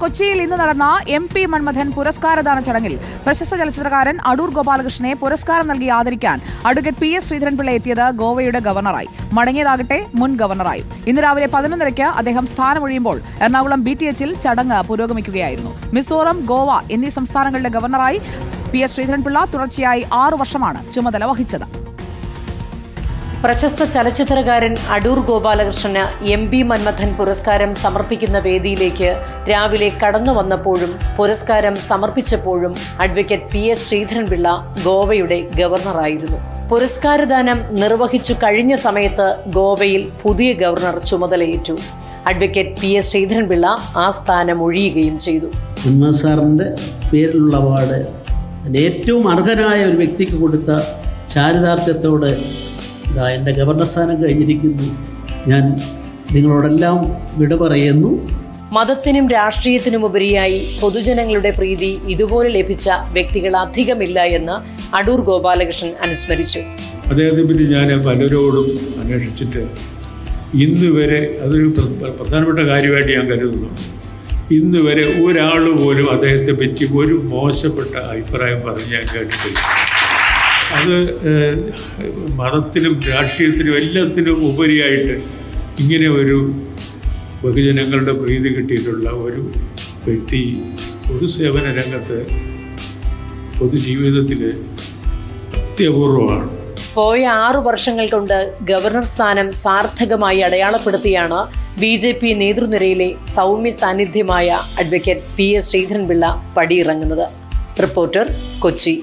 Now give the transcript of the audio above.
കൊച്ചിയിൽ ഇന്ന് നടന്ന MP മന്മഥൻ പുരസ്കാരദാന ചടങ്ങിൽ പ്രശസ്ത ചലച്ചിത്രകാരൻ അടൂർ ഗോപാലകൃഷ്ണനെ പുരസ്കാരം നൽകി ആദരിക്കാൻ അഡ്വക്കേറ്റ് PS ശ്രീധരൻപിള്ള എത്തിയത് ഗോവയുടെ ഗവർണറായി. മടങ്ങിയതാകട്ടെ മുൻ ഗവർണറായും. ഇന്ന് രാവിലെ 11:30 അദ്ദേഹം സ്ഥാനമൊഴിയുമ്പോൾ എറണാകുളം BTH-ൽ ചടങ്ങ് പുരോഗമിക്കുകയായിരുന്നു. മിസോറം, ഗോവ എന്നീ സംസ്ഥാനങ്ങളുടെ ഗവർണറായി PS ശ്രീധരൻപിള്ള തുടർച്ചയായി 6 വർഷമാണ് ചുമതല വഹിച്ചത്. പ്രശസ്ത ചലച്ചിത്രകാരൻ അടൂർ ഗോപാലകൃഷ്ണന് MP മന്മഥൻ പുരസ്കാരം സമർപ്പിക്കുന്ന വേദിയിലേക്ക് രാവിലെ കടന്നു വന്നപ്പോഴും പുരസ്കാരം സമർപ്പിച്ചപ്പോഴും അഡ്വക്കേറ്റ് PS ശ്രീധരൻപിള്ള ഗോവയുടെ ഗവർണറായിരുന്നു. പുരസ്കാരദാനം നിർവഹിച്ചു കഴിഞ്ഞ സമയത്ത് ഗോവയിൽ പുതിയ ഗവർണർ ചുമതലയേറ്റു. അഡ്വക്കേറ്റ് PS ശ്രീധരൻപിള്ള ആ സ്ഥാനം ഒഴിയുകയും ചെയ്തു. സാറിൻ്റെ പേരിലുള്ള അവാർഡ് ഏറ്റവും അർഹനായ ഒരു വ്യക്തിക്ക് കൊടുത്ത ചാരിതാർത്ഥ്യത്തോടെ എൻ്റെ ഗവർണർ സ്ഥാനം കഴിഞ്ഞിരിക്കുന്നു. ഞാൻ നിങ്ങളോടെല്ലാം വിട പറയുന്നു. മതത്തിനും രാഷ്ട്രീയത്തിനുമുപരിയായി പൊതുജനങ്ങളുടെ പ്രീതി ഇതുപോലെ ലഭിച്ച വ്യക്തികൾ അധികമില്ല എന്ന് അടൂർ ഗോപാലകൃഷ്ണൻ അനുസ്മരിച്ചു. അദ്ദേഹത്തെ പറ്റി ഞാൻ പലരോടും അന്വേഷിച്ചിട്ട് ഇന്ന് വരെ അതൊരു പ്രധാനപ്പെട്ട കാര്യമായിട്ട് ഞാൻ കരുതുന്നു. ഇന്ന് വരെ ഒരാൾ പോലും അദ്ദേഹത്തെ പറ്റി ഒരു മോശപ്പെട്ട അഭിപ്രായം പറഞ്ഞ് ഞാൻ കേട്ടിട്ടില്ല. അത് മതത്തിനും രാഷ്ട്രീയത്തിനും എല്ലാത്തിനും ഉപരിയായിട്ട് ഇങ്ങനെ ഒരു ബഹുജനങ്ങളുടെ പ്രീതി കിട്ടിയിട്ടുള്ള ഒരു വ്യക്തി പൊതുസേവന രംഗത്ത് പൊതുജീവിതത്തിൽ അത്യപൂർവമാണ്. പോയ 6 വർഷങ്ങൾ കൊണ്ട് ഗവർണർ സ്ഥാനം സാർത്ഥകമായി അടയാളപ്പെടുത്തിയാണ് BJP നേതൃനിരയിലെ സൗമ്യ സാന്നിധ്യമായ അഡ്വക്കേറ്റ് PS ശ്രീധരൻപിള്ള പടിയിറങ്ങുന്നത്. റിപ്പോർട്ടർ, കൊച്ചി.